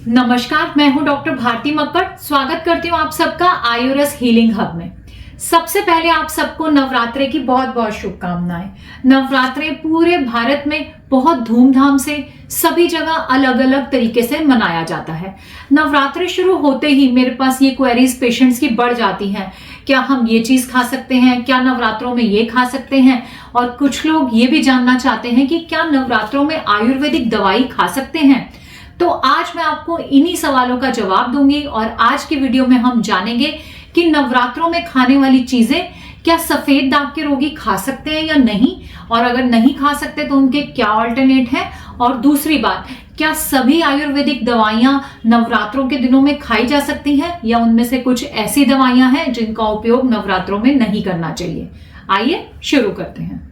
नमस्कार, मैं हूं डॉक्टर भारती मक्कड़। स्वागत करती हूं आप सबका आयुरस हीलिंग हब में। सबसे पहले आप सबको नवरात्रे की बहुत बहुत शुभकामनाएं। नवरात्रे पूरे भारत में बहुत धूमधाम से सभी जगह अलग अलग तरीके से मनाया जाता है। नवरात्रे शुरू होते ही मेरे पास ये क्वेरीज पेशेंट्स की बढ़ जाती हैं। क्या हम ये चीज खा सकते हैं? क्या नवरात्रों में ये खा सकते हैं? और कुछ लोग ये भी जानना चाहते हैं कि क्या नवरात्रों में आयुर्वेदिक दवाई खा सकते हैं? तो आज मैं आपको इन्हीं सवालों का जवाब दूंगी और आज की वीडियो में हम जानेंगे कि नवरात्रों में खाने वाली चीजें क्या सफेद दाग के रोगी खा सकते हैं या नहीं, और अगर नहीं खा सकते तो उनके क्या ऑल्टरनेट हैं। और दूसरी बात, क्या सभी आयुर्वेदिक दवाइयां नवरात्रों के दिनों में खाई जा सकती हैं या उनमें से कुछ ऐसी दवाइयां हैं जिनका उपयोग नवरात्रों में नहीं करना चाहिए। आइए शुरू करते हैं।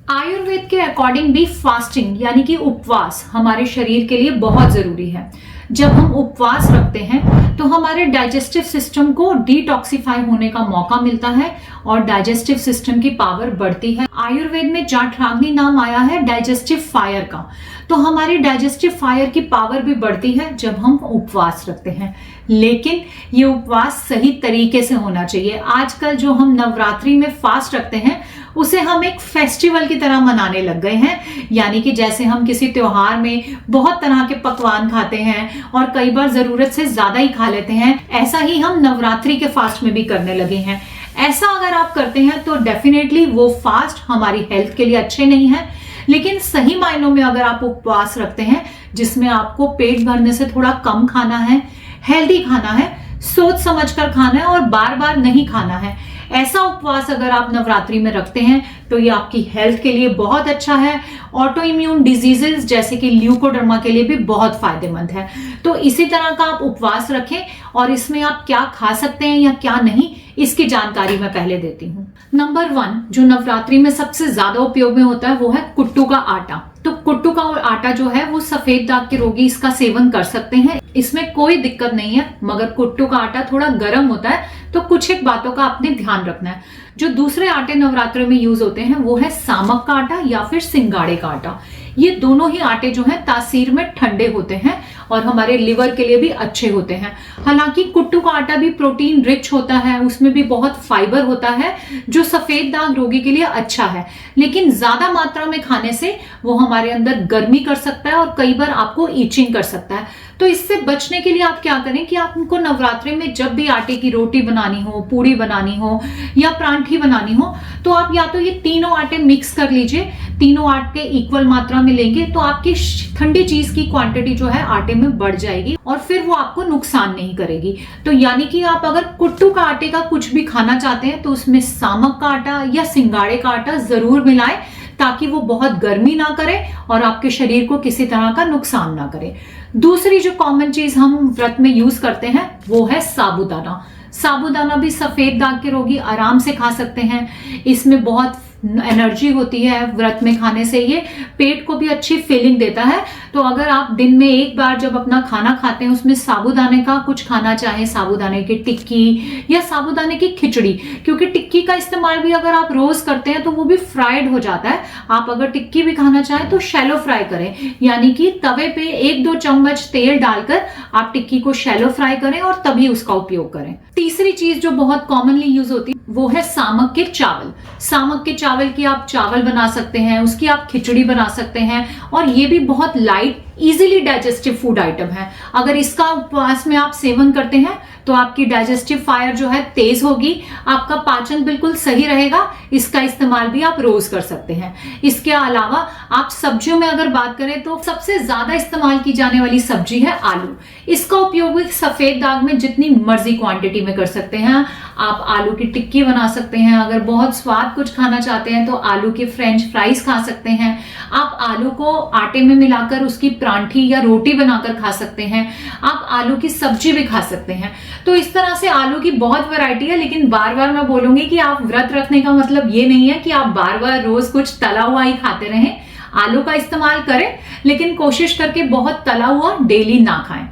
आयुर्वेद के अकॉर्डिंग भी फास्टिंग यानी कि उपवास हमारे शरीर के लिए बहुत जरूरी है। जब हम उपवास रखते हैं तो हमारे डाइजेस्टिव सिस्टम को डिटॉक्सिफाई होने का मौका मिलता है और डाइजेस्टिव सिस्टम की पावर बढ़ती है। आयुर्वेद में जाठराग्नि नाम आया है डाइजेस्टिव फायर का, तो हमारी डाइजेस्टिव फायर की पावर भी बढ़ती है जब हम उपवास रखते हैं। लेकिन ये उपवास सही तरीके से होना चाहिए। आजकल जो हम नवरात्रि में फास्ट रखते हैं उसे हम एक फेस्टिवल की तरह मनाने लग गए हैं, यानी कि जैसे हम किसी त्योहार में बहुत तरह के पकवान खाते हैं और कई बार जरूरत से ज्यादा ही खा लेते हैं, ऐसा ही हम नवरात्रि के फास्ट में भी करने लगे हैं। ऐसा अगर आप करते हैं तो डेफिनेटली वो फास्ट हमारी हेल्थ के लिए अच्छे नहीं है। लेकिन सही मायनों में अगर आप उपवास रखते हैं जिसमें आपको पेट भरने से थोड़ा कम खाना है, हेल्दी खाना है, सोच समझकर खाना है और बार बार नहीं खाना है, ऐसा उपवास अगर आप नवरात्रि में रखते हैं तो ये आपकी हेल्थ के लिए बहुत अच्छा है। ऑटो इम्यून डिजीजेस जैसे कि ल्यूकोडर्मा के लिए भी बहुत फायदेमंद है। तो इसी तरह का आप उपवास रखें और इसमें आप क्या खा सकते हैं या क्या नहीं, इसकी जानकारी मैं पहले देती हूँ। नंबर 1 जो नवरात्रि में सबसे ज्यादा उपयोग में होता है वो है कुट्टू का आटा। तो कुट्टू का आटा जो है वो सफेद दाग के रोगी इसका सेवन कर सकते हैं, इसमें कोई दिक्कत नहीं है। मगर कुट्टू का आटा थोड़ा गर्म होता है तो कुछ एक बातों का आपने ध्यान रखना है। जो दूसरे आटे नवरात्रि में यूज होते हैं वो है सामक का आटा या फिर सिंगाड़े का आटा। ये दोनों ही आटे जो हैं तासीर में ठंडे होते हैं और हमारे लिवर के लिए भी अच्छे होते हैं। हालांकि कुट्टू का आटा भी प्रोटीन रिच होता है, उसमें भी बहुत फाइबर होता है जो सफेद दाग रोगी के लिए अच्छा है, लेकिन ज्यादा मात्रा में खाने से वो हमारे अंदर गर्मी कर सकता है और कई बार आपको ईचिंग कर सकता है। तो इससे बचने के लिए आप क्या करें कि आपको नवरात्रि में जब भी आटे की रोटी बनानी हो, पूड़ी बनानी हो या परांठी बनानी हो, तो आप या तो ये तीनों आटे मिक्स कर लीजिए। तीनों आटे इक्वल मात्रा में लेंगे तो आपकी ठंडी चीज की क्वांटिटी जो है आटे में बढ़ जाएगी और फिर वो आपको नुकसान नहीं करेगी। तो यानी कि आप अगर कुट्टू का आटे का कुछ भी खाना चाहते हैं तो उसमें सामक का आटा या सिंगाड़े का आटा जरूर मिलाएं ताकि वो बहुत गर्मी ना करे और आपके शरीर को किसी तरह का नुकसान ना करे। दूसरी जो कॉमन चीज हम व्रत में यूज करते हैं वो है साबूदाना। साबूदाना भी सफेद दाग के रोगी आराम से खा सकते हैं। इसमें बहुत एनर्जी होती है, व्रत में खाने से ये पेट को भी अच्छी फीलिंग देता है। तो अगर आप दिन में एक बार जब अपना खाना खाते हैं उसमें साबूदाने का कुछ खाना चाहें, साबूदाने की टिक्की या साबूदाने की खिचड़ी, क्योंकि टिक्की का इस्तेमाल भी अगर आप रोज करते हैं तो वो भी फ्राइड हो जाता है। आप अगर टिक्की भी खाना चाहें तो शैलो फ्राई करें, यानी कि तवे पे 1-2 चम्मच तेल डालकर आप टिक्की को शैलो फ्राई करें और तभी उसका उपयोग करें। तीसरी चीज जो बहुत कॉमनली यूज होती है वो है सामक के चावल। सामक के चावल की आप चावल बना सकते हैं, उसकी आप खिचड़ी बना सकते हैं और ये भी बहुत light easily digestive food item है। अगर इसका उपवास में आप सेवन करते हैं तो आपकी डाइजेस्टिव फायर जो है तेज होगी, आपका पाचन बिल्कुल सही रहेगा। इसका इस्तेमाल भी आप रोज कर सकते हैं। इसके अलावा आप सब्जियों में अगर बात करें तो सबसे ज्यादा इस्तेमाल की जाने वाली सब्जी है आलू। इसका उपयोग भी सफेद दाग में जितनी मर्जी क्वांटिटी में कर सकते हैं। आप आलू की टिक्की बना सकते हैं, अगर बहुत स्वाद कुछ खाना चाहते हैं तो आलू के फ्रेंच फ्राइज खा सकते हैं। आप आलू को आटे में मिलाकर उसकी परांठी या रोटी बनाकर खा सकते हैं। आप आलू की सब्जी भी खा सकते हैं। तो इस तरह से आलू की बहुत वैरायटी है। लेकिन बार बार मैं बोलूंगी कि आप व्रत रखने का मतलब ये नहीं है कि आप बार बार रोज कुछ तला हुआ ही खाते रहें। आलू का इस्तेमाल करें लेकिन कोशिश करके बहुत तला हुआ डेली ना खाएं।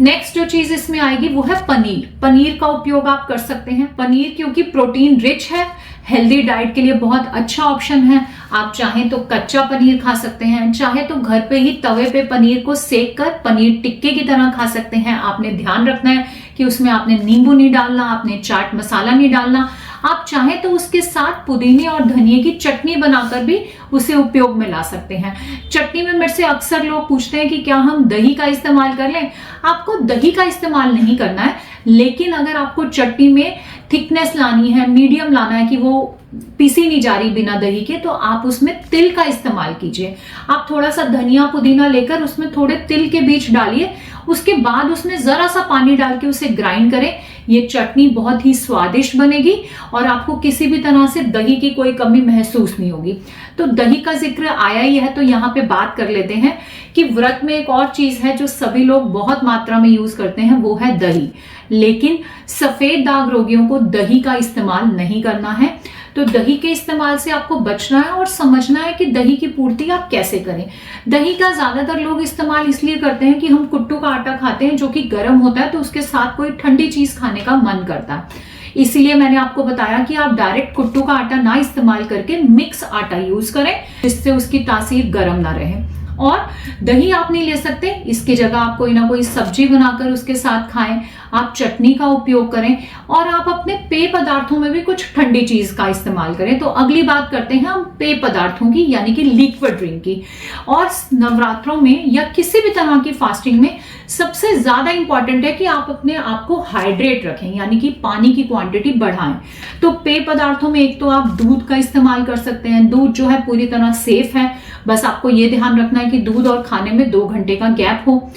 नेक्स्ट जो चीज इसमें आएगी वो है पनीर। पनीर का उपयोग आप कर सकते हैं। पनीर क्योंकि प्रोटीन रिच है, हेल्दी डाइट के लिए बहुत अच्छा ऑप्शन है। आप चाहें तो कच्चा पनीर खा सकते हैं, चाहे तो घर पे ही तवे पे पनीर को सेक कर पनीर टिक्के की तरह खा सकते हैं। आपने ध्यान रखना है कि उसमें आपने नींबू नहीं डालना, आपने चाट मसाला नहीं डालना। आप चाहें तो उसके साथ पुदीने और धनिए की चटनी बनाकर भी उसे उपयोग में ला सकते हैं। चटनी में मेरे से अक्सर लोग पूछते हैं कि क्या हम दही का इस्तेमाल कर लें। आपको दही का इस्तेमाल नहीं करना है, लेकिन अगर आपको चटनी में थिकनेस लानी है, मीडियम लाना है कि वो पीसी नहीं जा रही बिना दही के, तो आप उसमें तिल का इस्तेमाल कीजिए। आप थोड़ा सा धनिया पुदीना लेकर उसमें थोड़े तिल के बीज डालिए, उसके बाद उसमें जरा सा पानी डाल के उसे ग्राइंड करें। ये चटनी बहुत ही स्वादिष्ट बनेगी और आपको किसी भी तरह से दही की कोई कमी महसूस नहीं होगी। तो दही का जिक्र आया ही है तो यहाँ पे बात कर लेते हैं कि व्रत में एक और चीज है जो सभी लोग बहुत मात्रा में यूज करते हैं, वो है दही। लेकिन सफेद दाग रोगियों को दही का इस्तेमाल नहीं करना है। तो दही के इस्तेमाल से आपको बचना है और समझना है कि दही की पूर्ति आप कैसे करें। दही का ज्यादातर लोग इस्तेमाल इसलिए करते हैं कि हम कुट्टू का आटा खाते हैं जो कि गर्म होता है, तो उसके साथ कोई ठंडी चीज खाने का मन करता है। इसीलिए मैंने आपको बताया कि आप डायरेक्ट कुट्टू का आटा ना इस्तेमाल करके मिक्स आटा यूज करें, जिससे उसकी तासीर गर्म ना रहे। और दही आप नहीं ले सकते, इसकी जगह आप कोई ना कोई सब्जी बनाकर उसके साथ खाएं, आप चटनी का उपयोग करें और आप अपने पेय पदार्थों में भी कुछ ठंडी चीज का इस्तेमाल करें। तो अगली बात करते हैं हम पेय पदार्थों की, यानी कि लिक्विड ड्रिंक की। और नवरात्रों में या किसी भी तरह की फास्टिंग में सबसे ज्यादा इंपॉर्टेंट है कि आप अपने आप को हाइड्रेट रखें, यानी कि पानी की क्वांटिटी बढ़ाएं। तो पेय पदार्थों में एक तो आप दूध का इस्तेमाल कर सकते हैं। दूध जो है पूरी तरह सेफ है, बस आपको ये ध्यान रखना है कि दूध और खाने में 2 घंटे का गैप हो।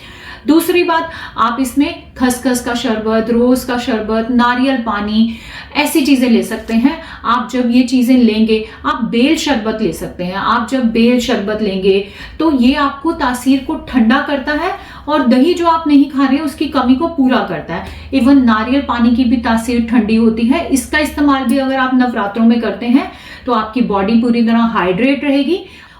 दूसरी बात, आप इसमें खसखस का शरबत, रोज का शरबत, नारियल पानी, ऐसी चीजें ले सकते हैं। आप जब ये चीजें लेंगे, आप बेल शरबत ले सकते हैं। आप जब बेल शरबत लेंगे तो ये आपको तासीर को ठंडा करता है और दही जो आप नहीं खा रहे हैं उसकी कमी को पूरा करता है। इवन नारियल पानी की भी तासीर ठंडी होती है। इसका इस्तेमाल भी अगर आप नवरात्रों में करते हैं तो आपकी बॉडी पूरी तरह हाइड्रेट रहेगी।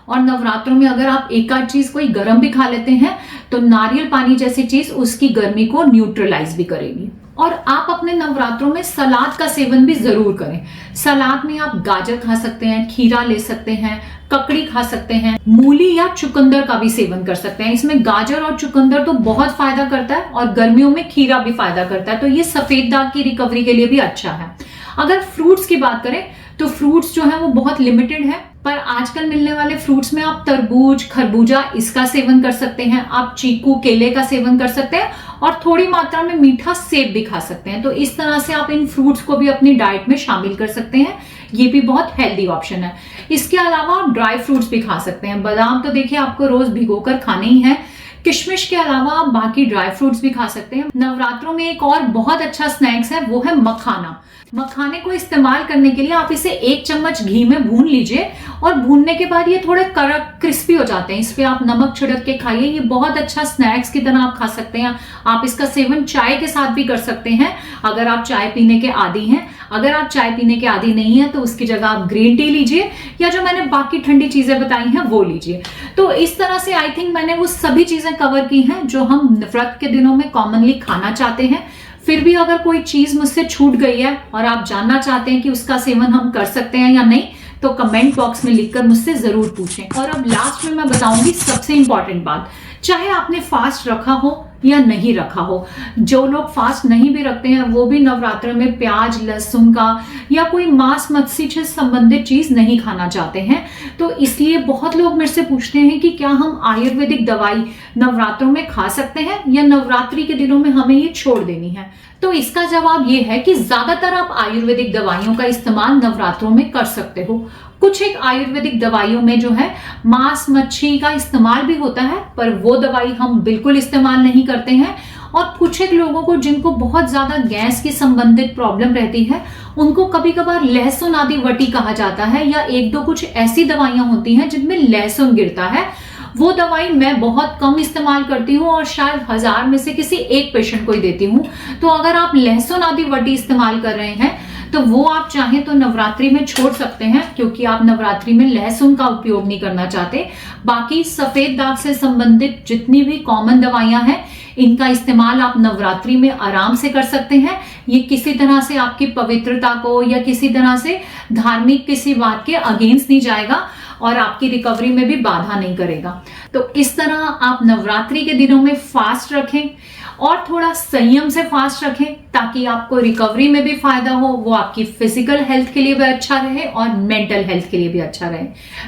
और नवरात्रों में अगर आप एक आध चीज कोई गर्म भी खा लेते हैं तो नारियल पानी जैसी चीज उसकी गर्मी को न्यूट्रलाइज भी करेगी। और आप अपने नवरात्रों में सलाद का सेवन भी जरूर करें। सलाद में आप गाजर खा सकते हैं, खीरा ले सकते हैं, ककड़ी खा सकते हैं, मूली या चुकंदर का भी सेवन कर सकते हैं। इसमें गाजर और चुकंदर तो बहुत फायदा करता है और गर्मियों में खीरा भी फायदा करता है, तो ये सफेद दाग की रिकवरी के लिए भी अच्छा है। अगर फ्रूट्स की बात करें तो फ्रूट्स जो है वो बहुत लिमिटेड है, पर आजकल मिलने वाले फ्रूट्स में आप तरबूज, खरबूजा इसका सेवन कर सकते हैं। आप चीकू, केले का सेवन कर सकते हैं और थोड़ी मात्रा में मीठा सेब भी खा सकते हैं। तो इस तरह से आप इन फ्रूट्स को भी अपनी डाइट में शामिल कर सकते हैं। ये भी बहुत हेल्दी ऑप्शन है। इसके अलावा आप ड्राई फ्रूट्स भी खा सकते हैं। बादाम तो देखिए आपको रोज भिगोकर खाने ही है। किशमिश के अलावा आप बाकी ड्राई फ्रूट्स भी खा सकते हैं। नवरात्रों में एक और बहुत अच्छा स्नैक्स है, वो है मखाना। मखाने को इस्तेमाल करने के लिए आप इसे 1 चम्मच घी में भून लीजिए और भूनने के बाद ये थोड़े कड़क क्रिस्पी हो जाते हैं। इस पे आप नमक छिड़क के खाइए। ये बहुत अच्छा स्नैक्स की तरह आप खा सकते हैं। आप इसका सेवन चाय के साथ भी कर सकते हैं अगर आप चाय पीने के आदी हैं। अगर आप चाय पीने के आदी नहीं है तो उसकी जगह आप ग्रीन टी लीजिए या जो मैंने बाकी ठंडी चीजें बताई हैं वो लीजिए। तो इस तरह से आई थिंक मैंने वो सभी चीजें कवर की हैं जो हम व्रत के दिनों में कॉमनली खाना चाहते हैं। फिर भी अगर कोई चीज मुझसे छूट गई है और आप जानना चाहते हैं कि उसका सेवन हम कर सकते हैं या नहीं, तो कमेंट बॉक्स में लिखकर मुझसे जरूर पूछें। और अब लास्ट में मैं बताऊंगी सबसे इंपॉर्टेंट बात, चाहे आपने फास्ट रखा हो या नहीं रखा हो। जो लोग फास्ट नहीं भी रखते हैं वो भी नवरात्र में प्याज, लहसुन का या कोई मांस मत्स्य से संबंधित चीज नहीं खाना चाहते हैं। तो इसलिए बहुत लोग मेरे से पूछते हैं कि क्या हम आयुर्वेदिक दवाई नवरात्रों में खा सकते हैं या नवरात्रि के दिनों में हमें ये छोड़ देनी है। तो इसका जवाब ये है कि ज्यादातर आप आयुर्वेदिक दवाइयों का इस्तेमाल नवरात्रों में कर सकते हो। कुछ एक आयुर्वेदिक दवाइयों में जो है मांस मच्छी का इस्तेमाल भी होता है, पर वो दवाई हम बिल्कुल इस्तेमाल नहीं करते हैं। और कुछ एक लोगों को जिनको बहुत ज्यादा गैस की संबंधित प्रॉब्लम रहती है उनको कभी कभार लहसुन आदि वटी कहा जाता है, या 1-2 कुछ ऐसी दवाइयां होती हैं जिनमें लहसुन गिरता है। वो दवाई मैं बहुत कम इस्तेमाल करती हूँ और शायद 1000 में से किसी एक पेशेंट को ही देती हूँ। तो अगर आप लहसुन आदि वटी इस्तेमाल कर रहे हैं तो वो आप चाहें तो नवरात्रि में छोड़ सकते हैं, क्योंकि आप नवरात्रि में लहसुन का उपयोग नहीं करना चाहते। बाकी सफेद दाग से संबंधित जितनी भी कॉमन दवाइयां हैं, इनका इस्तेमाल आप नवरात्रि में आराम से कर सकते हैं। ये किसी तरह से आपकी पवित्रता को या किसी तरह से धार्मिक किसी बात के अगेंस्ट नहीं जाएगा और आपकी रिकवरी में भी बाधा नहीं करेगा। तो इस तरह आप नवरात्रि के दिनों में फास्ट रखें और थोड़ा संयम से फास्ट रखें, ताकि आपको रिकवरी में भी फायदा हो, वो आपकी फिजिकल हेल्थ के लिए भी अच्छा रहे और मेंटल हेल्थ के लिए भी अच्छा रहे।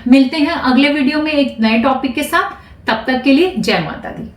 मिलते हैं अगले वीडियो में एक नए टॉपिक के साथ। तब तक के लिए जय माता दी।